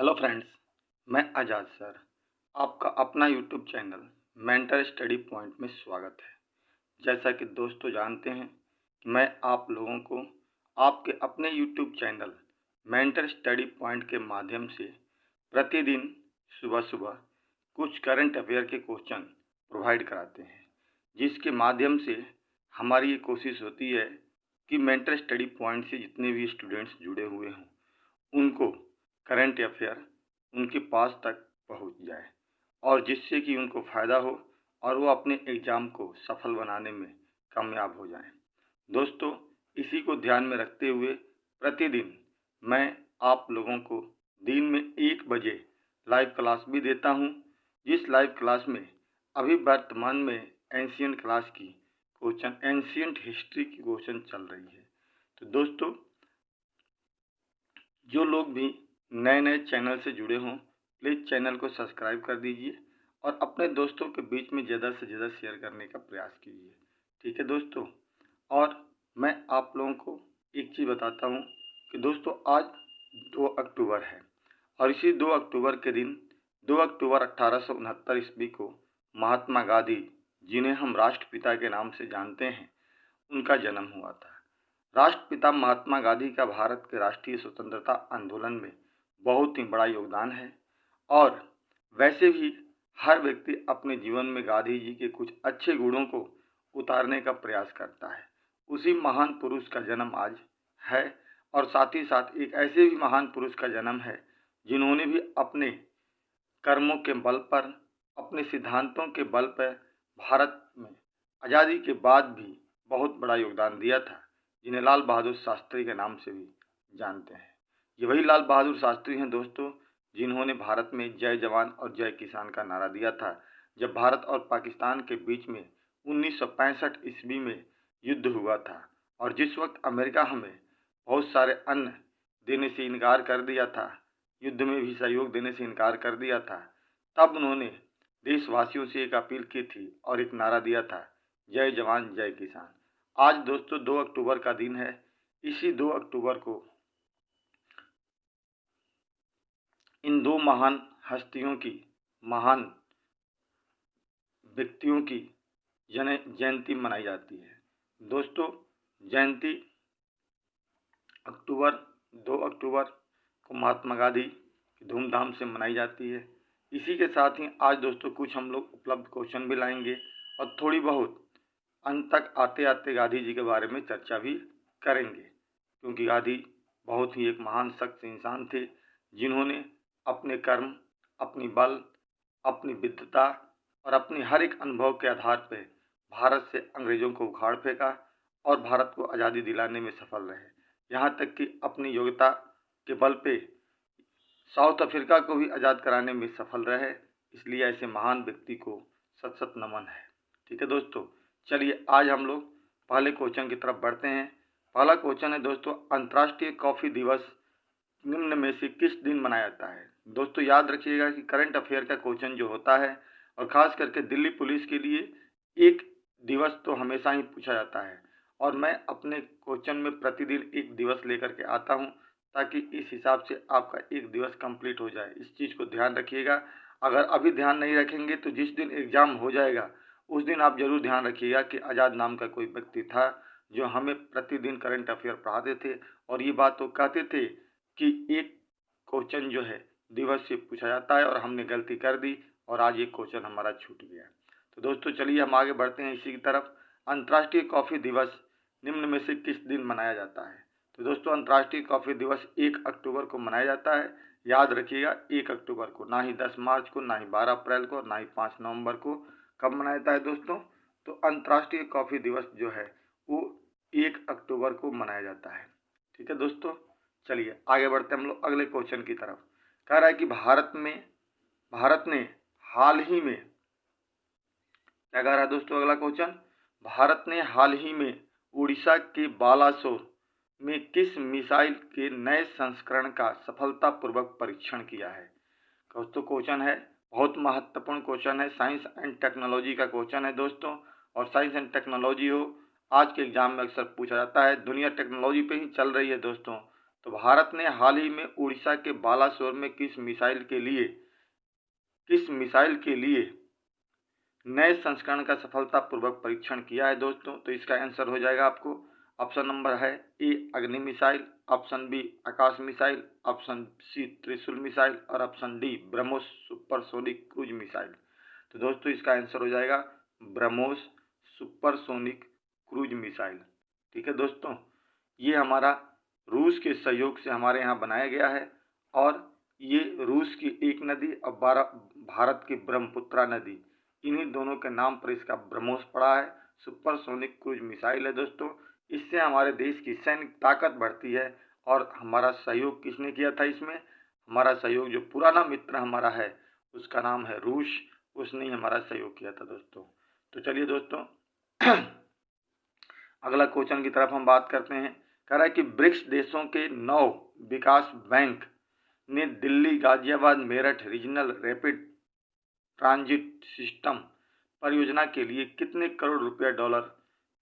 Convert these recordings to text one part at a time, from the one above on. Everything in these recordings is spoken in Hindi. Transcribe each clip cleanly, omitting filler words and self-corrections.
हेलो फ्रेंड्स, मैं आज़ाद सर, आपका अपना YouTube channel mentor study point में स्वागत है। जैसा कि दोस्तों जानते हैं कि मैं आप लोगों को आपके अपने YouTube channel mentor study point के माध्यम से प्रतिदिन सुबह-सुबह कुछ करंट अफेयर के क्वेश्चन प्रोवाइड कराते हैं, जिसके माध्यम से हमारी ये कोशिश होती है कि मेंटर स्टडी पॉइंट से जितने भी स्टूडेंट्स जुड़े हुए हों, उनको करंट अफेयर उनके पास तक पहुंच जाए और जिससे कि उनको फ़ायदा हो और वो अपने एग्ज़ाम को सफल बनाने में कामयाब हो जाएं। दोस्तों, इसी को ध्यान में रखते हुए प्रतिदिन मैं आप लोगों को दिन में 1 बजे लाइव क्लास भी देता हूं, जिस लाइव क्लास में अभी वर्तमान में एंशिएंट क्लास की क्वेश्चन एंशिएंट हिस्ट्री की क्वेश्चन चल रही है। तो दोस्तों, जो लोग भी नए चैनल से जुड़े हों, प्लीज़ चैनल को सब्सक्राइब कर दीजिए और अपने दोस्तों के बीच में ज़्यादा से ज़्यादा शेयर करने का प्रयास कीजिए। ठीक है दोस्तों, और मैं आप लोगों को एक चीज़ बताता हूँ कि दोस्तों आज 2 अक्टूबर है और इसी 2 अक्टूबर के दिन 2 अक्टूबर 1869 ईस्वी को महात्मा गांधी, जिन्हें हम राष्ट्रपिता के नाम से जानते हैं, उनका जन्म हुआ था। राष्ट्रपिता महात्मा गांधी का भारत के राष्ट्रीय स्वतंत्रता आंदोलन में बहुत ही बड़ा योगदान है और वैसे भी हर व्यक्ति अपने जीवन में गांधी जी के कुछ अच्छे गुणों को उतारने का प्रयास करता है। उसी महान पुरुष का जन्म आज है और साथ ही साथ एक ऐसे भी महान पुरुष का जन्म है जिन्होंने भी अपने कर्मों के बल पर, अपने सिद्धांतों के बल पर भारत में आज़ादी के बाद भी बहुत बड़ा योगदान दिया था, जिन्हें लाल बहादुर शास्त्री के नाम से भी जानते हैं। ये वही लाल बहादुर शास्त्री हैं दोस्तों, जिन्होंने भारत में जय जवान और जय किसान का नारा दिया था जब भारत और पाकिस्तान के बीच में 1965 ईस्वी में युद्ध हुआ था और जिस वक्त अमेरिका हमें बहुत सारे अन्न देने से इनकार कर दिया था, युद्ध में भी सहयोग देने से इनकार कर दिया था, तब उन्होंने देशवासियों से एक अपील की थी और एक नारा दिया था, जय जवान जय किसान। आज दोस्तों 2 अक्टूबर का दिन है। इसी 2 अक्टूबर को इन 2 महान हस्तियों की, महान व्यक्तियों की जयंती मनाई जाती है। दोस्तों, जयंती 2 अक्टूबर को महात्मा गांधी धूमधाम से मनाई जाती है। इसी के साथ ही आज दोस्तों कुछ हम लोग उपलब्ध क्वेश्चन भी लाएंगे और थोड़ी बहुत अंत तक आते आते गांधी जी के बारे में चर्चा भी करेंगे, क्योंकि गांधी बहुत ही एक महान शख्स इंसान थे, जिन्होंने अपने कर्म, अपनी बल, अपनी विद्वता और अपनी हर एक अनुभव के आधार पर भारत से अंग्रेजों को उखाड़ फेंका और भारत को आज़ादी दिलाने में सफल रहे। यहाँ तक कि अपनी योग्यता के बल पे साउथ अफ्रीका को भी आज़ाद कराने में सफल रहे। इसलिए ऐसे महान व्यक्ति को सत सत नमन है। ठीक है दोस्तों, चलिए आज हम लोग पहले क्वेश्चन की तरफ बढ़ते हैं। पहला क्वेश्चन है दोस्तों, अंतर्राष्ट्रीय कॉफ़ी दिवस निम्न में से किस दिन मनाया जाता है? दोस्तों याद रखिएगा कि करंट अफेयर का क्वेश्चन जो होता है और ख़ास करके दिल्ली पुलिस के लिए एक दिवस तो हमेशा ही पूछा जाता है और मैं अपने क्वेश्चन में प्रतिदिन एक दिवस लेकर के आता हूं, ताकि इस हिसाब से आपका एक दिवस कंप्लीट हो जाए। इस चीज़ को ध्यान रखिएगा। अगर अभी ध्यान नहीं रखेंगे तो जिस दिन एग्ज़ाम हो जाएगा उस दिन आप ज़रूर ध्यान रखिएगा कि आज़ाद नाम का कोई व्यक्ति था जो हमें प्रतिदिन करंट अफेयर पढ़ाते थे और ये बात तो कहते थे कि एक क्वेश्चन जो है दिवस से पूछा जाता है और हमने गलती कर दी और आज एक क्वेश्चन हमारा छूट गया। तो दोस्तों चलिए हम आगे बढ़ते हैं इसी की तरफ। अंतर्राष्ट्रीय कॉफ़ी दिवस निम्न में से किस दिन मनाया जाता है? तो दोस्तों अंतर्राष्ट्रीय कॉफ़ी दिवस 1 अक्टूबर को मनाया जाता है। याद रखिएगा 1 अक्टूबर को, ना ही 10 मार्च को, ना ही 12 अप्रैल को, ना ही 5 नवंबर को। कब मनाया जाता है दोस्तों? तो अंतर्राष्ट्रीय कॉफ़ी दिवस जो है वो 1 अक्टूबर को मनाया जाता है। ठीक है दोस्तों, चलिए आगे बढ़ते हैं हम लोग अगले क्वेश्चन की तरफ। कह रहा है कि भारत ने हाल ही में, क्या कह रहा है दोस्तों अगला क्वेश्चन, भारत ने हाल ही में उड़ीसा के बालासोर में किस मिसाइल के नए संस्करण का सफलतापूर्वक परीक्षण किया है? दोस्तों क्वेश्चन है, बहुत महत्वपूर्ण क्वेश्चन है, साइंस एंड टेक्नोलॉजी का क्वेश्चन है दोस्तों। और साइंस एंड टेक्नोलॉजी हो आज के एग्जाम में अक्सर पूछा जाता है। दुनिया टेक्नोलॉजी पे ही चल रही है दोस्तों, तो भारत ने हाल ही में उड़ीसा के बालासोर में किस मिसाइल के लिए नए संस्करण का सफलतापूर्वक परीक्षण किया है दोस्तों। तो इसका आंसर हो जाएगा आपको ऑप्शन नंबर है ए अग्नि मिसाइल, ऑप्शन बी आकाश मिसाइल, ऑप्शन सी त्रिशूल मिसाइल और option D BrahMos supersonic cruise missile. तो दोस्तों इसका आंसर हो जाएगा ब्रह्मोस सुपरसोनिक क्रूज मिसाइल। ठीक है दोस्तों, ये हमारा रूस के सहयोग से हमारे यहाँ बनाया गया है और ये रूस की एक नदी और भारत की ब्रह्मपुत्रा नदी, इन्हीं दोनों के नाम पर इसका ब्रह्मोस पड़ा है। सुपरसोनिक क्रूज मिसाइल है दोस्तों। इससे हमारे देश की सैन्य ताकत बढ़ती है और हमारा सहयोग किसने किया था इसमें? हमारा सहयोग जो पुराना मित्र हमारा है उसका नाम है रूस, उसने ही हमारा सहयोग किया था दोस्तों। तो चलिए दोस्तों अगला क्वेश्चन की तरफ हम बात करते हैं। कह रहा है कि ब्रिक्स देशों के 9 विकास बैंक ने Delhi Ghaziabad Meerut regional rapid transit system परियोजना के लिए कितने करोड़ रुपया डॉलर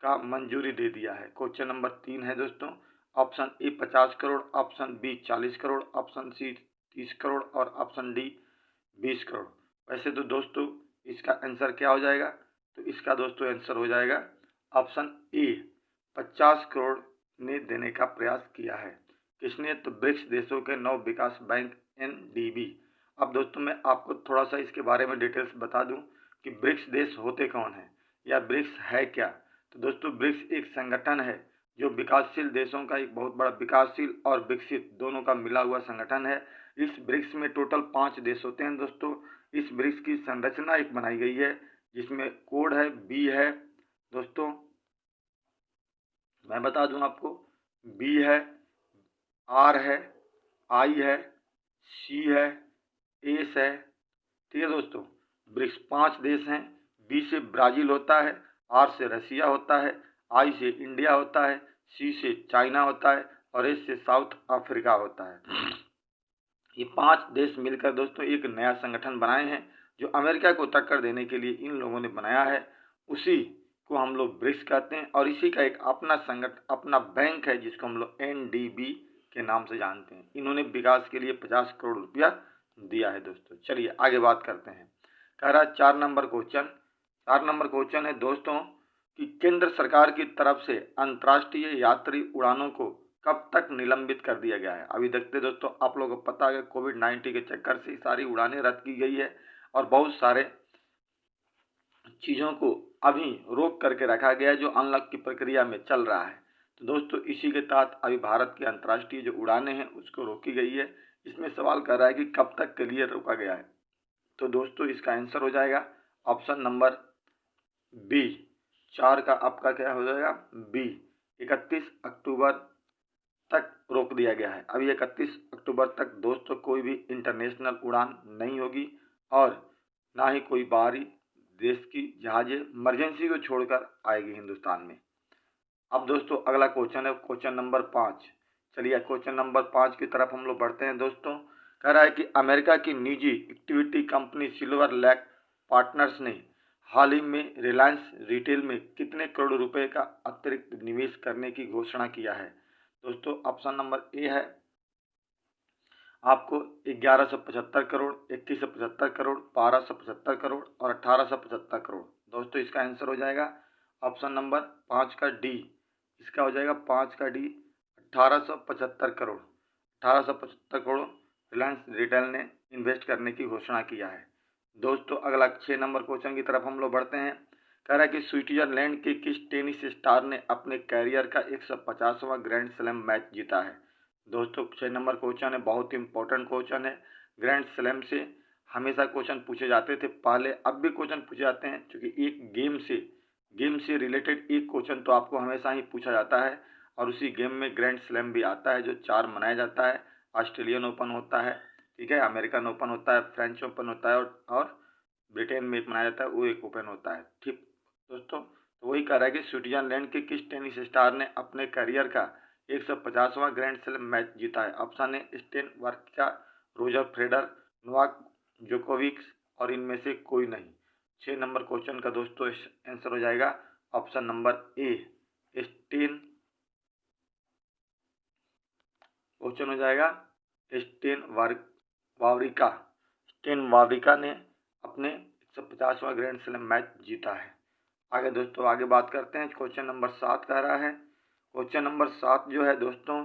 का मंजूरी दे दिया है? क्वेश्चन नंबर 3 है दोस्तों। Option A 50 crore, option B 40 crore, option C 30 crore और ऑप्शन डी 20 करोड़। वैसे तो दोस्तों इसका आंसर क्या हो जाएगा? तो इसका दोस्तों आंसर हो जाएगा ऑप्शन ए 50 करोड़ ने देने का प्रयास किया है। किसने? तो ब्रिक्स देशों के 9 विकास बैंक NDB। अब दोस्तों मैं आपको थोड़ा सा इसके बारे में डिटेल्स बता दूं कि ब्रिक्स देश होते कौन हैं या ब्रिक्स है क्या। तो दोस्तों ब्रिक्स एक संगठन है जो विकासशील देशों का एक बहुत बड़ा विकासशील और विकसित दोनों का मिला हुआ संगठन है। इस ब्रिक्स में टोटल 5 देश होते हैं दोस्तों। इस ब्रिक्स की संरचना एक बनाई गई है जिसमें कोड है बी है दोस्तों, मैं बता दूं आपको, बी है, आर है, आई है, सी है, एस है। ठीक है दोस्तों, ब्रिक्स 5 देश हैं। बी से ब्राज़ील होता है, आर से रसिया होता है, आई से इंडिया होता है, सी से चाइना होता है और एस से साउथ अफ्रीका होता है। ये 5 देश मिलकर दोस्तों एक नया संगठन बनाए हैं जो अमेरिका को टक्कर देने के लिए इन लोगों ने बनाया है। उसी को हम लोग ब्रिक्स कहते हैं और इसी का एक अपना बैंक है जिसको हम लोग NDB के नाम से जानते हैं। इन्होंने विकास के लिए 50 करोड़ रुपया दिया है दोस्तों। चलिए आगे बात करते हैं। कह रहा है 4 नंबर क्वेश्चन है दोस्तों कि केंद्र सरकार की तरफ से अंतर्राष्ट्रीय यात्री उड़ानों को कब तक निलंबित कर दिया गया है? अभी देखते दोस्तों आप लोगों को पता है कोविड-19 के चक्कर से सारी उड़ानें रद्द की गई है और बहुत सारे चीज़ों को अभी रोक करके रखा गया है जो अनलॉक की प्रक्रिया में चल रहा है। तो दोस्तों इसी के तहत अभी भारत की अंतर्राष्ट्रीय जो उड़ानें हैं उसको रोकी गई है। इसमें सवाल कर रहा है कि कब तक के लिए रोका गया है? तो दोस्तों इसका आंसर हो जाएगा ऑप्शन नंबर बी, 4 का आपका क्या हो जाएगा? बी, 31 अक्टूबर तक रोक दिया गया है। अभी 31 अक्टूबर तक दोस्तों कोई भी इंटरनेशनल उड़ान नहीं होगी और ना ही कोई बाहरी देश की जहाजें इमरजेंसी को छोड़कर आएगी हिंदुस्तान में। अब दोस्तों अगला क्वेश्चन है क्वेश्चन नंबर 5। चलिए क्वेश्चन नंबर 5 की तरफ हम लोग बढ़ते हैं दोस्तों। कह रहा है कि अमेरिका की निजी equity company silver lake partners ने हाल ही में रिलायंस रिटेल में कितने करोड़ रुपए का अतिरिक्त निवेश करने की घोषणा किया है? दोस्तों ऑप्शन नंबर ए है आपको 1175 करोड़, 2175 करोड़, 1275 करोड़ और 1875 करोड़। दोस्तों इसका आंसर हो जाएगा ऑप्शन नंबर 5 का डी। इसका हो जाएगा 5 का डी, 1875 करोड़। 1875 करोड़ रिलायंस रिटेल ने इन्वेस्ट करने की घोषणा किया है। दोस्तों अगला 6 नंबर क्वेश्चन की तरफ हम लोग बढ़ते हैं। कह रहा है कि स्विट्जरलैंड के किस टेनिस स्टार ने अपने कैरियर का 150वां ग्रैंड स्लैम मैच जीता है? दोस्तों 6 नंबर क्वेश्चन है, बहुत इंपॉर्टेंट क्वेश्चन है। ग्रैंड स्लैम से हमेशा क्वेश्चन पूछे जाते थे पहले, अब भी क्वेश्चन पूछे जाते हैं क्योंकि एक गेम से रिलेटेड एक क्वेश्चन तो आपको हमेशा ही पूछा जाता है और उसी गेम में ग्रैंड स्लैम भी आता है जो 4 मनाया जाता है। ऑस्ट्रेलियन ओपन होता है, ठीक है, अमेरिकन ओपन होता है, फ्रेंच ओपन होता है और ब्रिटेन में एक मनाया जाता है वो एक ओपन होता है। ठीक दोस्तों, तो वही कह रहा है कि स्विट्जरलैंड के किस टेनिस स्टार ने अपने करियर का 150वां ग्रैंड स्लैम मैच जीता है? Option A Stan Wawrinka, Roger Federer, Novak Djokovic और इनमें से कोई नहीं। 6 नंबर क्वेश्चन का दोस्तों आंसर हो जाएगा ऑप्शन नंबर ए स्टेन क्वेश्चन हो जाएगा स्टेन वावरिका ने अपने 150वां ग्रैंड स्लैम मैच जीता है। आगे दोस्तों आगे बात करते हैं। क्वेश्चन नंबर 7 कह रहा है, क्वेश्चन नंबर 7 जो है दोस्तों,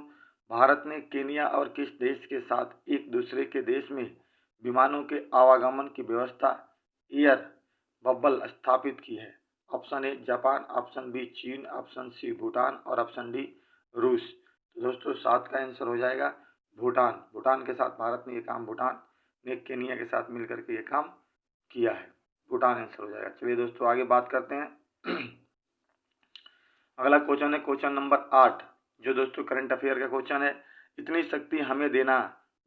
भारत ने केन्या और किस देश के साथ एक दूसरे के देश में विमानों के आवागमन की व्यवस्था एयर बबल स्थापित की है? Option A Japan, option B चीन, ऑप्शन सी भूटान और ऑप्शन डी रूस। तो दोस्तों 7 का आंसर हो जाएगा भूटान। भूटान के साथ भारत ने ये काम, भूटान ने केन्या के साथ मिलकर के ये काम किया है। भूटान आंसर हो जाएगा। चलिए दोस्तों आगे बात करते हैं। अगला क्वेश्चन है क्वेश्चन नंबर 8, जो दोस्तों करंट अफेयर का क्वेश्चन है। इतनी शक्ति हमें देना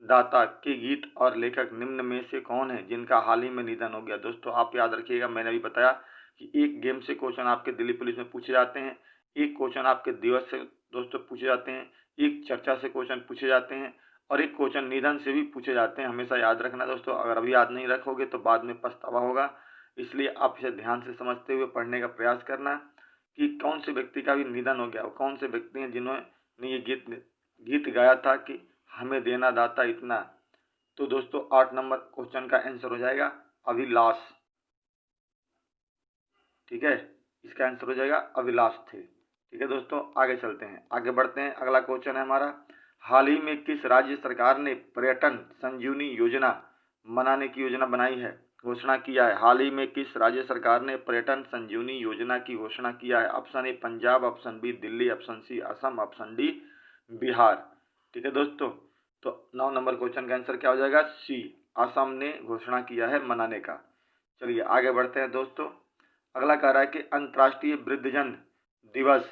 दाता के गीत और लेखक निम्न में से कौन है जिनका हाल ही में निधन हो गया? दोस्तों आप याद रखिएगा, मैंने अभी बताया कि एक गेम से क्वेश्चन आपके दिल्ली पुलिस में पूछे जाते हैं, एक क्वेश्चन आपके दिवस से दोस्तों पूछे जाते हैं, एक चर्चा से क्वेश्चन पूछे जाते हैं और एक क्वेश्चन निधन से भी पूछे जाते हैं। हमेशा याद रखना दोस्तों, अगर अभी याद नहीं रखोगे तो बाद में पछतावा होगा। इसलिए आप इसे ध्यान से समझते हुए पढ़ने का प्रयास करना कि कौन से व्यक्ति का भी निधन हो गया, कौन से व्यक्ति हैं जिन्होंने ये गीत गाया था कि हमें देना दाता इतना। तो दोस्तों 8 नंबर क्वेश्चन का आंसर हो जाएगा अभिलाष। ठीक है, इसका आंसर हो जाएगा अभिलाष थे। ठीक है दोस्तों, आगे चलते हैं, आगे बढ़ते हैं। अगला क्वेश्चन है हमारा, हाल ही में किस राज्य सरकार ने पर्यटन संजीवनी योजना मनाने की योजना बनाई है, घोषणा किया है? हाल ही में किस राज्य सरकार ने पर्यटन संजीवनी योजना की घोषणा किया है? Option A Punjab, option B Delhi, option C Assam, option D Bihar. ठीक है दोस्तों, तो 9 नंबर क्वेश्चन का आंसर क्या हो जाएगा? सी, असम ने घोषणा किया है मनाने का। चलिए आगे बढ़ते हैं दोस्तों। अगला कह रहा है कि अंतर्राष्ट्रीय वृद्धजन दिवस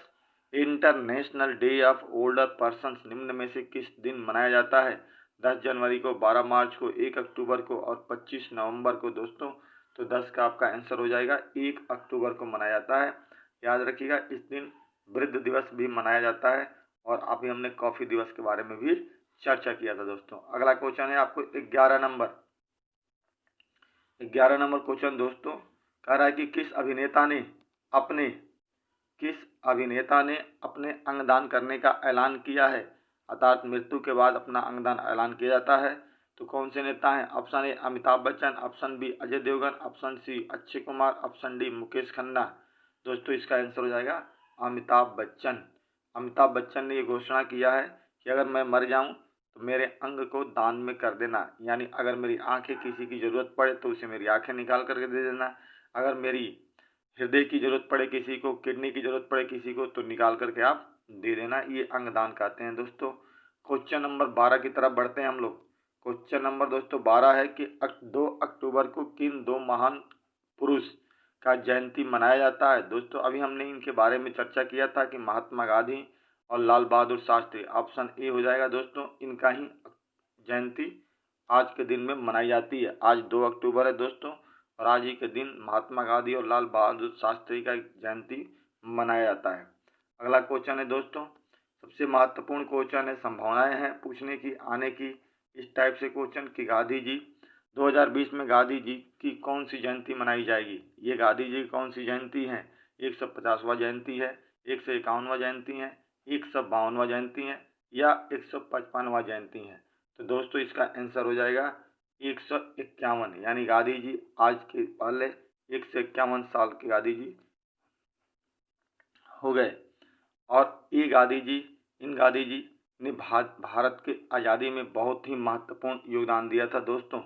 international day of older persons निम्न में से किस दिन मनाया जाता है? 10 जनवरी को, 12 मार्च को, 1 अक्टूबर को और 25 नवंबर को दोस्तों। तो 10 का आपका आंसर हो जाएगा 1 अक्टूबर को मनाया जाता है। याद रखिएगा, इस दिन वृद्ध दिवस भी मनाया जाता है और अभी हमने कॉफ़ी दिवस के बारे में भी चर्चा किया था दोस्तों। अगला क्वेश्चन है आपको 11 नंबर क्वेश्चन दोस्तों, कह रहा है कि किस अभिनेता ने अपने अंगदान करने का ऐलान किया है? अर्थात मृत्यु के बाद अपना अंगदान ऐलान किया जाता है। तो कौन से नेता हैं? Option A Amitabh Bachchan, option B Ajay Devgan, option C Akshay Kumar, option D Mukesh Khanna. दोस्तों इसका आंसर हो जाएगा अमिताभ बच्चन। अमिताभ बच्चन ने ये घोषणा किया है कि अगर मैं मर जाऊं तो मेरे अंग को दान में कर देना, यानी अगर मेरी आंखें किसी की ज़रूरत पड़े तो उसे मेरी आंखें निकाल करके दे देना, अगर मेरी हृदय की ज़रूरत पड़े किसी को, किडनी की ज़रूरत पड़े किसी को, तो निकाल करके आप दे देना। ये अंगदान कहते हैं दोस्तों। क्वेश्चन नंबर 12 की तरफ बढ़ते हैं हम लोग। क्वेश्चन नंबर दोस्तों 12 है कि 2 अक्टूबर को किन 2 महान पुरुष का जयंती मनाया जाता है? दोस्तों अभी हमने इनके बारे में चर्चा किया था कि महात्मा गांधी और लाल बहादुर शास्त्री। ऑप्शन ए हो जाएगा दोस्तों, इनका ही जयंती आज के दिन में मनाई जाती है। आज 2 अक्टूबर है दोस्तों और आज ही के दिन महात्मा गांधी और लाल बहादुर शास्त्री का जयंती मनाया जाता है। अगला क्वेश्चन है दोस्तों, सबसे महत्वपूर्ण क्वेश्चन है, संभावनाएं हैं पूछने की, आने की इस टाइप से क्वेश्चन कि गांधी जी 2020 में गांधी जी की कौन सी जयंती मनाई जाएगी? ये गांधी जी की कौन सी जयंती है? 150वां जयंती है, 151वां जयंती है, 152वां जयंती है या 155वां जयंती है? तो दोस्तों इसका आंसर हो जाएगा 151, यानी गांधी जी आज के पहले 151 साल के गांधी जी हो गए। और ये इन गांधी जी ने भारत के आज़ादी में बहुत ही महत्वपूर्ण योगदान दिया था दोस्तों।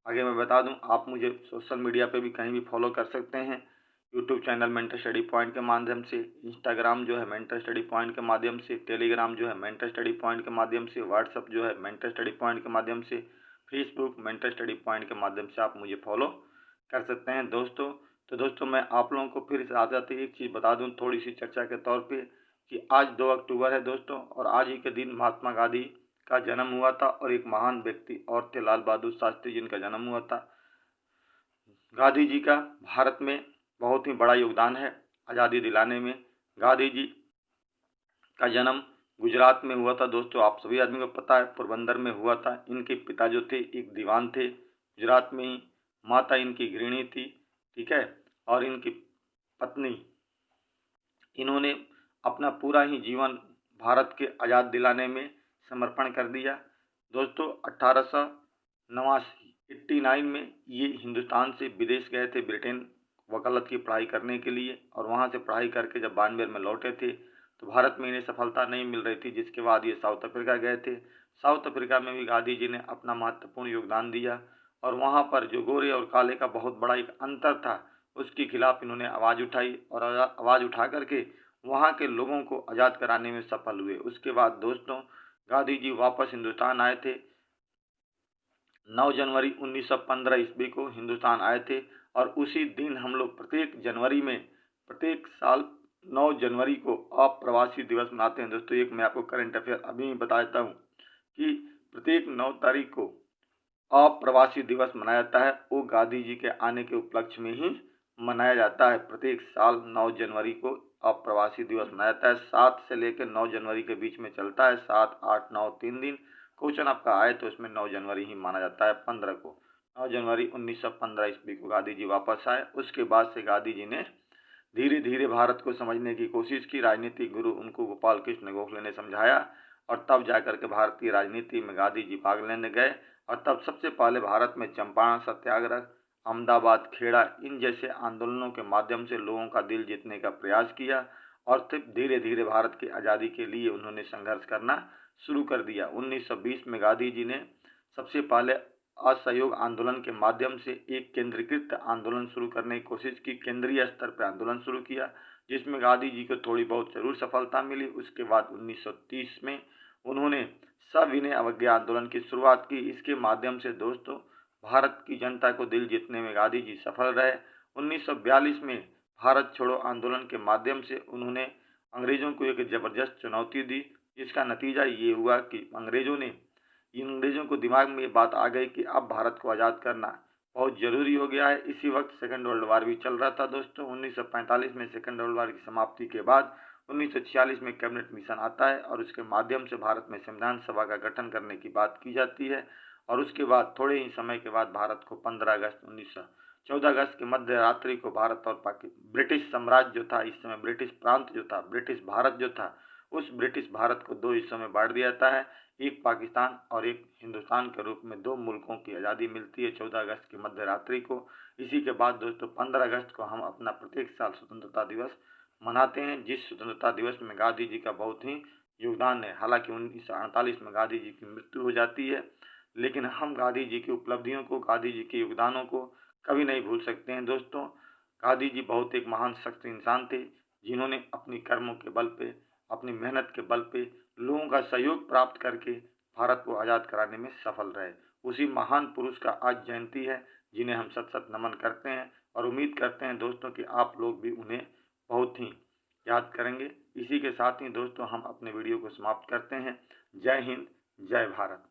आगे मैं बता दूं, आप मुझे सोशल मीडिया पे भी कहीं भी फॉलो कर सकते हैं। YouTube channel mentor study point के माध्यम से, इंस्टाग्राम जो है मेंटर स्टडी पॉइंट के माध्यम से, टेलीग्राम जो है मेंटर स्टडी पॉइंट के माध्यम से, व्हाट्सअप जो है मेंटर स्टडी पॉइंट के माध्यम से, फेसबुक मेंटर स्टडी पॉइंट के माध्यम से आप मुझे फॉलो कर सकते हैं दोस्तों। तो दोस्तों मैं आप लोगों को फिर से आते एक चीज़ बता दूं थोड़ी सी चर्चा के तौर पे कि आज 2 अक्टूबर है दोस्तों और आज ही के दिन महात्मा गांधी का जन्म हुआ था और एक महान व्यक्ति और थे लाल बहादुर शास्त्री जिनका जन्म हुआ था। गांधी जी का भारत में बहुत ही बड़ा योगदान है आज़ादी दिलाने में। गांधी जी का जन्म गुजरात में हुआ था दोस्तों, आप सभी आदमी को पता है, पोरबंदर में हुआ था। इनके पिता जो थे एक दीवान थे गुजरात में ही, माता इनकी गृहिणी थी। ठीक है, और इनकी पत्नी, इन्होंने अपना पूरा ही जीवन भारत के आज़ाद दिलाने में समर्पण कर दिया। दोस्तों 1889 में ये हिंदुस्तान से विदेश गए थे, ब्रिटेन वकालत की पढ़ाई करने के लिए, और वहाँ से पढ़ाई करके जब 92 में लौटे थे तो भारत में इन्हें सफलता नहीं मिल रही थी, जिसके बाद ये साउथ अफ्रीका गए थे। साउथ अफ्रीका में भी गांधी जी ने अपना महत्वपूर्ण योगदान दिया और वहाँ पर जो गोरे और काले का बहुत बड़ा एक अंतर था उसके खिलाफ इन्होंने आवाज़ उठाई और आवाज़ उठा करके वहाँ के लोगों को आज़ाद कराने में सफल हुए। उसके बाद दोस्तों गांधी जी वापस हिंदुस्तान आए थे। 9 जनवरी 1915 ईस्वी को हिंदुस्तान आए थे और उसी दिन हम लोग प्रत्येक साल 9 जनवरी को अप्रवासी दिवस मनाते हैं। दोस्तों एक मैं आपको करंट अफेयर अभी बता देता हूँ कि प्रत्येक 9 तारीख को अप्रवासी दिवस मनाया जाता है। वो गांधी जी के आने के उपलक्ष्य में ही मनाया जाता है। प्रत्येक साल 9 जनवरी को अप्रवासी दिवस मनाया जाता है। 7 से लेकर 9 जनवरी के बीच में चलता है, 7, 8, 9 3 दिन। क्वेश्चन आपका आए तो इसमें 9 जनवरी ही माना जाता है। 15 को 9 जनवरी 1915 ईस्वी को गांधी जी वापस आए। उसके बाद से गांधी जी ने धीरे धीरे भारत को समझने की कोशिश की। राजनीतिक गुरु उनको गोपाल कृष्ण गोखले ने समझाया और तब जाकर के भारतीय राजनीति में गांधी जी भाग लेने गए और तब सबसे पहले भारत में चंपारण सत्याग्रह, अहमदाबाद खेड़ा, इन जैसे आंदोलनों के माध्यम से लोगों का दिल जीतने का प्रयास किया और फिर धीरे धीरे भारत की आज़ादी के लिए उन्होंने संघर्ष करना शुरू कर दिया। 1920 में गांधी जी ने सबसे पहले असहयोग आंदोलन के माध्यम से एक केंद्रीकृत आंदोलन शुरू करने की कोशिश की। केंद्रीय स्तर पर आंदोलन शुरू किया जिसमें गांधी जी को थोड़ी बहुत जरूर सफलता मिली। उसके बाद 1930 में उन्होंने सविनय अवज्ञा आंदोलन की शुरुआत की। इसके माध्यम से दोस्तों भारत की जनता को दिल जीतने में गांधी जी सफल रहे। 1942 में भारत छोड़ो आंदोलन के माध्यम से उन्होंने अंग्रेजों को एक जबरदस्त चुनौती दी, जिसका नतीजा ये हुआ कि अंग्रेजों को दिमाग में ये बात आ गई कि अब भारत को आज़ाद करना बहुत ज़रूरी हो गया है। इसी वक्त सेकेंड वर्ल्ड वार भी चल रहा था दोस्तों। 1945 में सेकेंड वर्ल्ड वार की समाप्ति के बाद 1946 में कैबिनेट मिशन आता है और उसके माध्यम से भारत में संविधान सभा का गठन करने की बात की जाती है। और उसके बाद थोड़े ही समय के बाद भारत को 14 अगस्त की मध्य रात्रि को भारत और ब्रिटिश साम्राज्य जो था, इस समय ब्रिटिश प्रांत जो था, ब्रिटिश भारत जो था, उस ब्रिटिश भारत को 2 हिस्सों में बांट दिया जाता है। एक पाकिस्तान और एक हिंदुस्तान के रूप में 2 मुल्कों की आज़ादी मिलती है 14 अगस्त की मध्य रात्रि को। इसी के बाद दोस्तों 15 अगस्त को हम अपना प्रत्येक साल स्वतंत्रता दिवस मनाते हैं, जिस स्वतंत्रता दिवस में गांधी जी का बहुत ही योगदान है। हालांकि 1948 में गांधी जी की मृत्यु हो जाती है, लेकिन हम गांधी जी की उपलब्धियों को, गांधी जी के योगदानों को कभी नहीं भूल सकते हैं। दोस्तों गांधी जी बहुत एक महान शख्स इंसान थे जिन्होंने अपनी कर्मों के बल पे, अपनी मेहनत के बल पे लोगों का सहयोग प्राप्त करके भारत को आज़ाद कराने में सफल रहे। उसी महान पुरुष का आज जयंती है जिन्हें हम सत सत नमन करते हैं और उम्मीद करते हैं दोस्तों कि आप लोग भी उन्हें बहुत ही याद करेंगे। इसी के साथ ही दोस्तों हम अपने वीडियो को समाप्त करते हैं। जय हिंद, जय भारत।